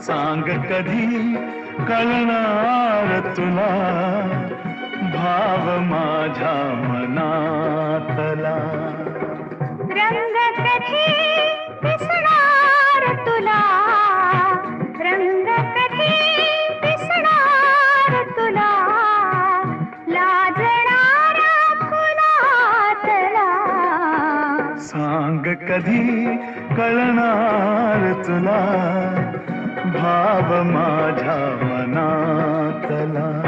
सांग कधी कळणार तुला भाव माझ्या मनातला. रंग कधी दिसणार तुला, रंग कधी दिसणार तुला, लाजणारा फुलातला. सांग कधी कळणार तुला भाव माझ्या मनातला.